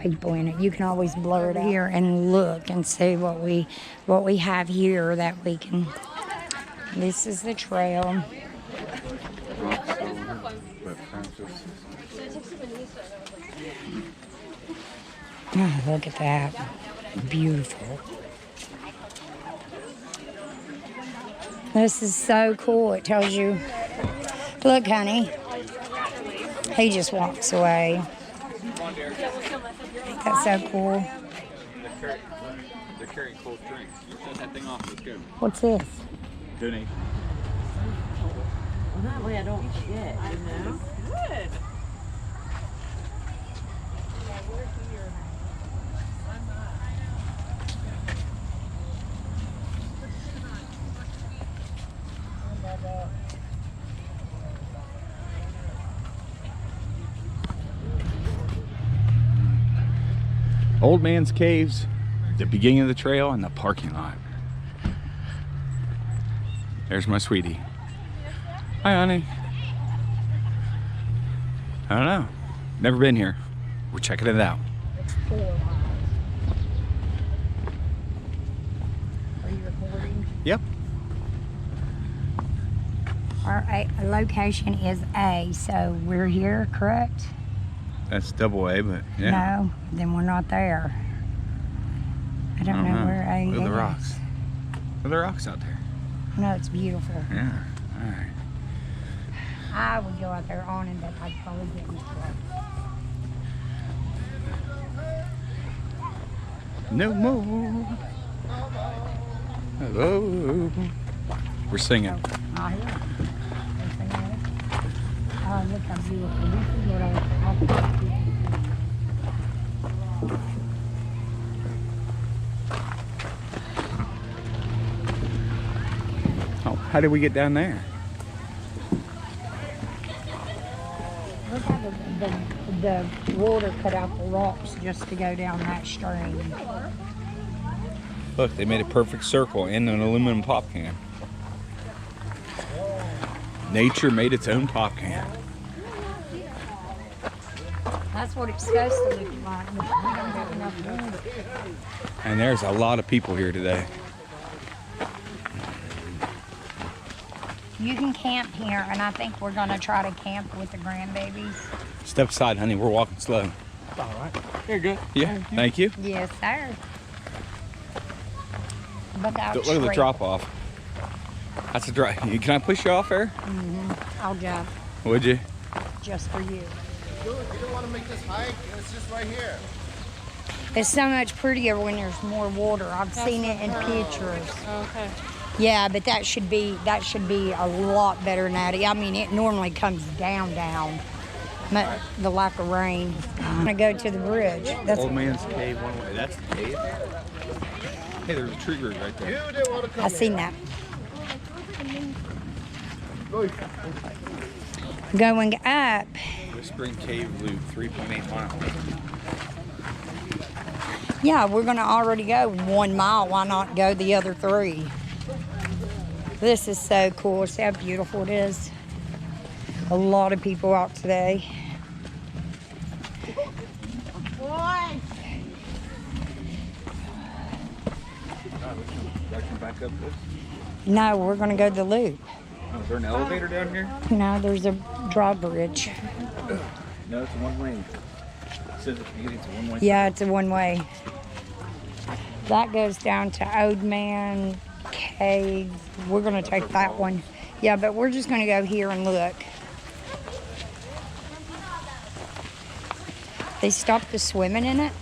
people in it. You can always blur it out here and look and see what we have here that we can. This is the trail. Oh, look at that. Beautiful. This is so cool. It tells you, look, honey. He just walks away. That's so cool. They're carrying cold drinks. You shut that thing off. Let's go. What's this? Donate. Well, that way I don't forget, you know? Good. Old Man's Caves, the beginning of the trail, and the parking lot. There's my sweetie. Hi, honey. I don't know. Never been here. We're checking it out. It's 4 miles. Are you recording? Yep. Our location is A, so we're here, correct? That's double A, but yeah. No, then we're not there. I don't know where A Look is. at the rocks. Look at the rocks out there. No, it's beautiful. Yeah. All right. I would go out there on it, but I'd probably get in trouble. No more. Hello. We're singing. Oh, I hear it. They're singing it. Oh, look how beautiful. This is what I'll Oh, how did we get down there? Look how the water cut out the rocks just to go down that stream. Look, they made a perfect circle in an aluminum pop can. Nature made its own pop can. That's what it's supposed to look like, but we don't have enough water. And there's a lot of people here today. You can camp here, and I think we're going to try to camp with the grandbabies. Step aside, honey. We're walking slow. All right. You're good. Yeah, thank you. Yes, sir. Look out Look at the drop off. That's a drop. Can I push you off there? I'll jump Would you? just for you. You don't want to make this hike? It's just right here. It's so much prettier when there's more water. I've seen it in pictures. Okay. Yeah, but that should be a lot better than that. I mean, it normally comes down. The lack of rain. I'm gonna go to the bridge. That's Old Man's Cave one way. That's the cave. Hey, there's a tree root right there. You didn't want to come. I seen that. Going up. Whispering Cave Loop, 3.8 miles. Yeah, we're gonna already go 1 mile. Why not go the other 3? This is so cool. See how beautiful it is. A lot of people out today. Back up this. No, we're gonna go the loop. Oh, is there an elevator down here? No, there's a drawbridge. No, it's a one-way. It says at the beginning it's a one-way. Yeah, it's a one-way. That goes down to Old Man Cave. We're gonna take that one. Yeah, but we're just gonna go here and look. They stopped the swimming in it.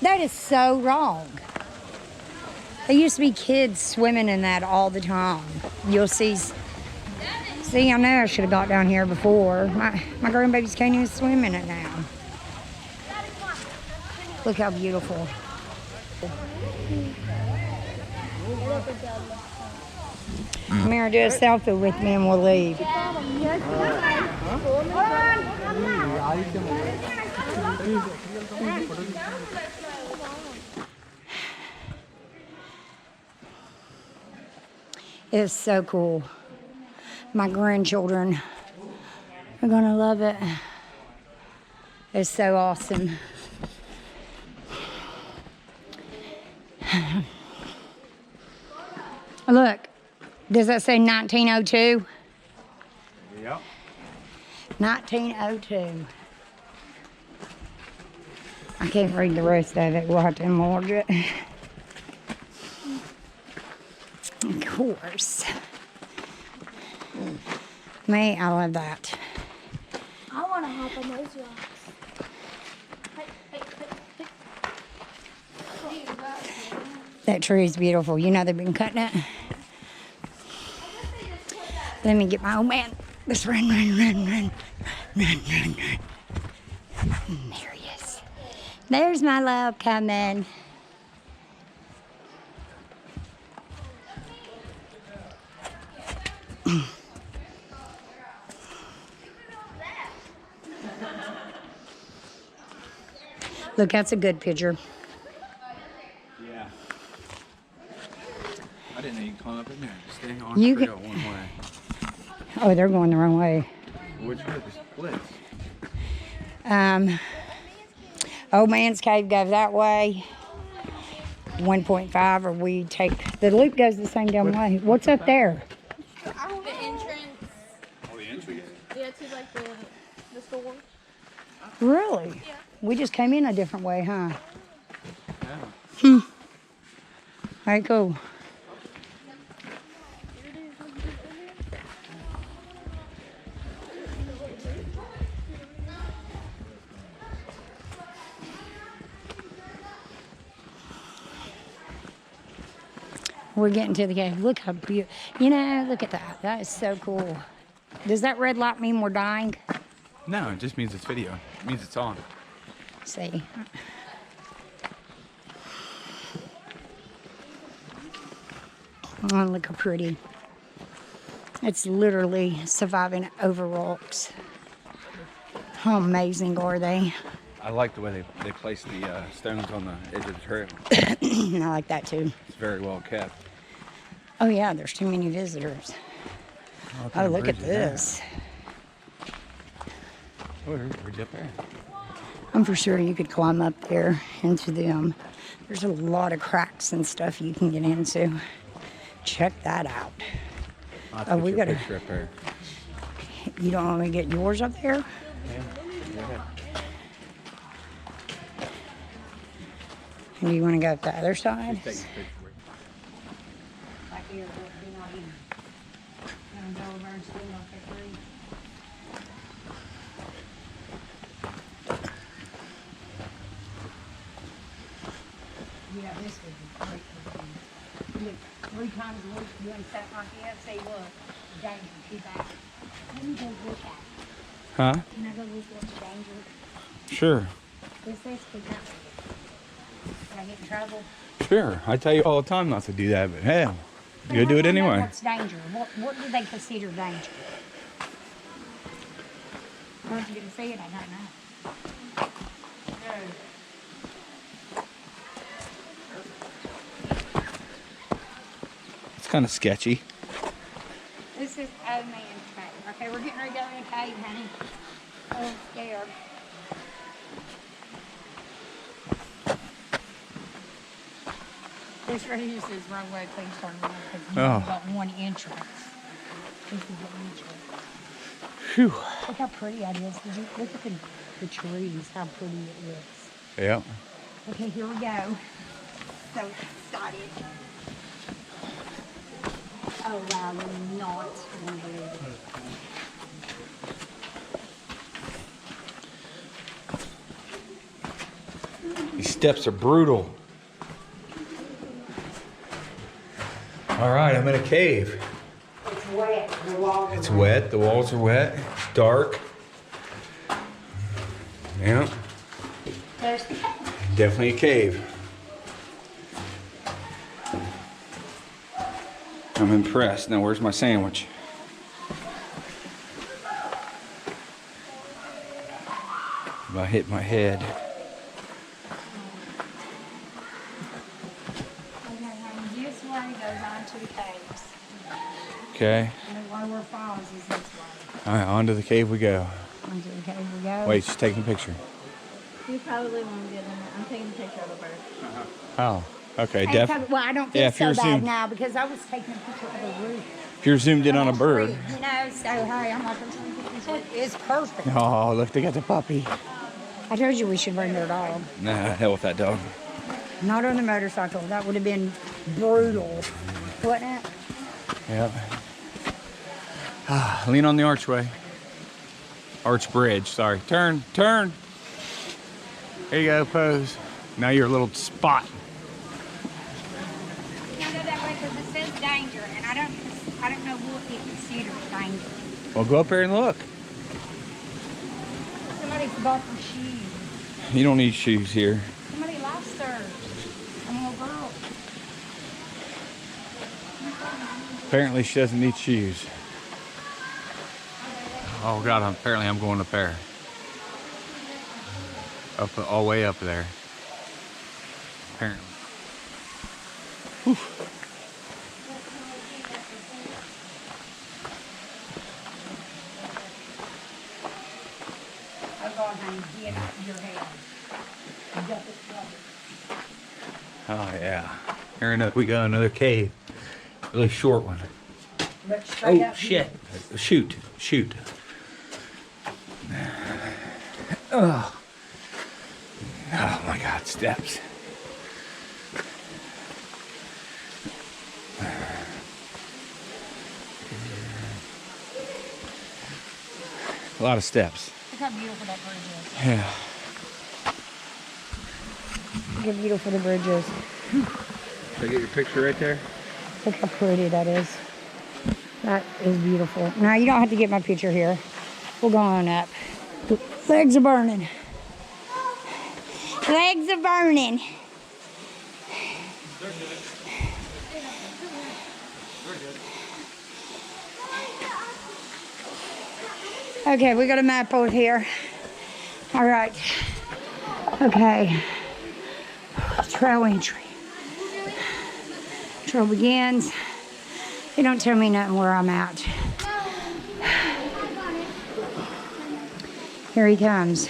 That is so wrong. There used to be kids swimming in that all the time. You'll see. See, I know I should have got down here before. My grandbabies can't even swim in it now. Look how beautiful. Come here, do a selfie with me and we'll leave. It's so cool. My grandchildren are gonna love it. It's so awesome. Look, does that say 1902? Yep. 1902. I can't read the rest of it. We'll have to enlarge it. Of course. Me, I love that. I want to hop on those rocks. That tree is beautiful. You know they've been cutting it. Let me get my old man. Let's run. Run. There he is. There's my love coming. Look, that's a good picture. Yeah. I didn't know you could climb up in there. Stay on You trail can- one way. Oh, they're going the wrong way. Which way? The splits. Old Man's Cave goes that way. 1.5, or we take the loop goes the same damn way. What's up there? The entrance. Oh, the entry. Yeah, to like the store. Really? Yeah. We just came in a different way, huh? Yeah. Very cool. We're getting to the cave. Look how beautiful. You know, look at that. That is so cool. Does that red light mean we're dying? No, it just means it's video. It means it's on. See. Oh, look how pretty. It's literally surviving over rocks. How amazing are they? I like the way they place the stones on the edge of the trail. I like that too. It's very well kept. Oh yeah, there's too many visitors. Oh, look at this. Oh, there's a bridge up there. I'm for sure you could climb up there into them. There's a lot of cracks and stuff you can get into. Check that out. I'll Oh, we put your gotta- picture up there. You don't want me to get yours up there? Yeah. Go ahead. And do you want to go up the other side? Just take a picture. Back here, we're not even. Gonna go over and stand off the tree. Yeah, this would be great for you. Look, 3 times a week doing something like that. Say, look, danger, keep out. Let me go look at it. Huh? Can I go look what's danger? Sure. This says keep out. Can I get in trouble? Sure. I tell you all the time not to do that, but hell, But you how do it do I know anyway. What's danger? What do they consider danger? Where's you gonna see it? I don't know. It's kind of sketchy. This is Old Man's Cave. Okay, we're getting ready to go in a cave, honey. Oh, I'm scared. This right here says wrong way, please turn around, because you've Oh. got one entrance. This is the entrance. Phew. Look how pretty that is. Did you look at the trees, how pretty it looks. Yeah. Okay, here we go. So excited. Oh wow, you're not gonna believe it. These steps are brutal. All right, I'm in a cave. It's wet. The walls It's wet. The walls are wet. It's dark. Yeah, There's definitely a cave. I'm impressed. Now, where's my sandwich? If I hit my head. this way goes on to the caves. Okay. And the lower falls is this way. All right, on to the cave we go. Onto the cave we go. Wait, she's taking a picture. You probably won't get in it. I'm taking a picture of the bird. Oh, okay. Hey, well, I don't feel Yeah, if so you're bad zoomed- now because I was taking a picture of the roof. If you're zoomed in on a Tree, bird. You know, so hey, I'm like, I'm trying to get this roof. It's perfect. Oh, look, they got the puppy. I told you we should bring their dog. Nah, hell with that dog. Not on the motorcycle. That would have been brutal, wouldn't it? Yep. Lean on the archway. Arch bridge, sorry. Turn, turn. There you go, pose. Now you're a little spot. You can't go that way because it says danger, and I don't know what it considers danger. Well, go up there and look. Somebody forgot their shoes. You don't need shoes here. Somebody lost theirs. A little girl. Apparently she doesn't need shoes. Oh God, apparently I'm going up there. Up, all the way up there. Apparently. Whew. I'll go and get your head. Oh yeah. Here we got another cave. Really short one. Look straight Oh up shit. Shoot. Shoot. Oh. Oh my God, steps. A lot of steps. Look how beautiful that bridge is. Yeah. Look how beautiful the bridge is. Should I get your picture right there? Look how pretty that is. That is beautiful. Now, you don't have to get my picture here. We'll go on up. Legs are burning. Legs are burning. Okay, we got a map over here. All right. Okay. Trail entry. Trail begins. They don't tell me nothing where I'm at. Here he comes.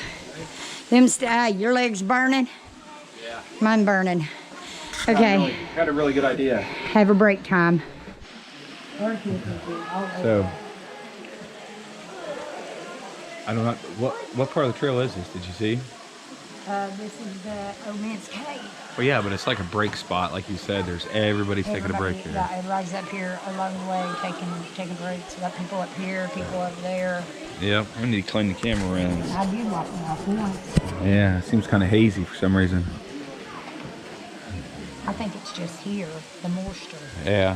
Your legs burning? Yeah. Mine burning. Okay. Had a really good idea. Have a break time. So, I don't know, what part of the trail is this? Did you see? This is the Old Man's Cave. Well, yeah, but it's like a break spot, like you said. There's everybody's taking a break here. Yeah, everybody's up here along the way taking breaks. We got people up here, people up there. Yep, I need to clean the camera around. I do walk off once. Yeah, it seems kind of hazy for some reason. I think it's just here, the moisture. Yeah.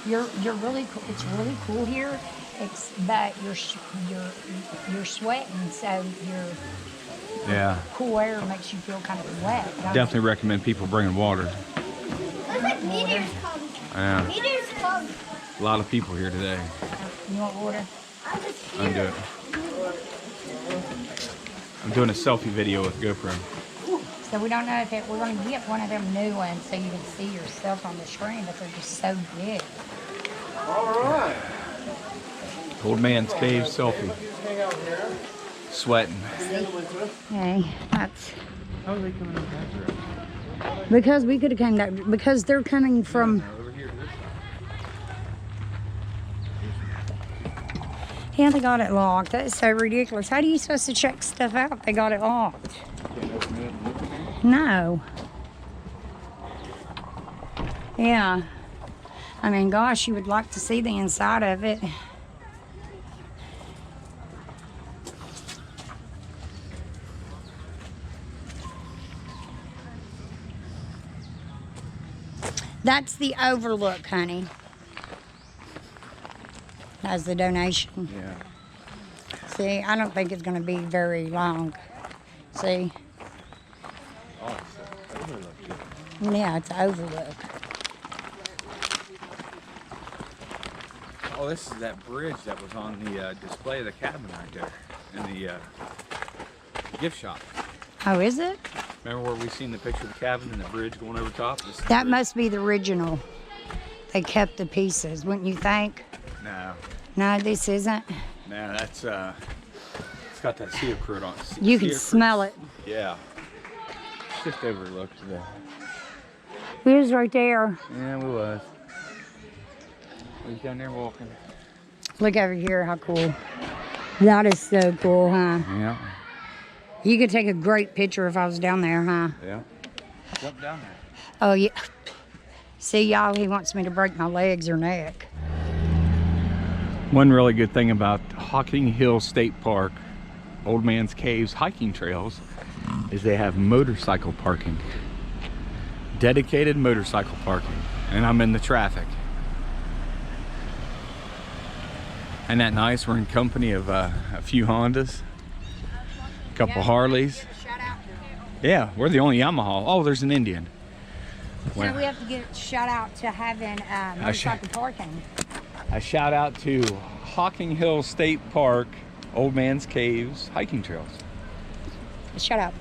You're really cool. It's really cool here. But you're sweating, so Yeah. cool air makes you feel kind of wet. Definitely recommend people bringing water. Looks like meters come. Yeah. Meters come. A lot of people here today. You want water? I just I'm doing I'm doing a selfie video with GoPro. So we don't know if we're going to get one of them new ones so you can see yourself on the screen, but they're just so big. All right. Old man's cave selfie. Sweating. Okay, that's How are they coming in that direction? because we could have came that because they're coming from. Over here. Yeah, they got it locked. That is so ridiculous. How are you supposed to check stuff out? They got it locked. Can't open it and look in here? No. Yeah. I mean, gosh, you would like to see the inside of it. That's the overlook, honey. That's the donation. Yeah. See, I don't think it's going to be very long. See? Oh, it's overlook. Yeah, it's an overlook. Oh, this is that bridge that was on the display of the cabin right there in the gift shop. Oh, is it? Remember where we seen the picture of the cabin and the bridge going over top? This is the That bridge. must be the original. They kept the pieces, wouldn't you think? No, No, this isn't. no, that's It's got that sea fruit on it. You can smell it. Yeah. Just overlooked the. It was right there. Yeah, we was. We was down there walking. Look over here, how cool. That is so cool, huh? Yeah. You could take a great picture if I was down there, huh? Yeah. Jump down there. Oh, yeah. See, y'all, he wants me to break my legs or neck. One really good thing about Hocking Hill State Park, Old Man's Caves hiking trails, is they have motorcycle parking. Dedicated motorcycle parking. And I'm in the traffic. Isn't that nice? We're in company of a few Hondas, a couple Harleys. Yeah, we're the only Yamaha. Oh, there's an Indian. So we have to give a shout out to having motorcycle parking. A shout out to Hocking Hill State Park, Old Man's Caves hiking trails. Shut up.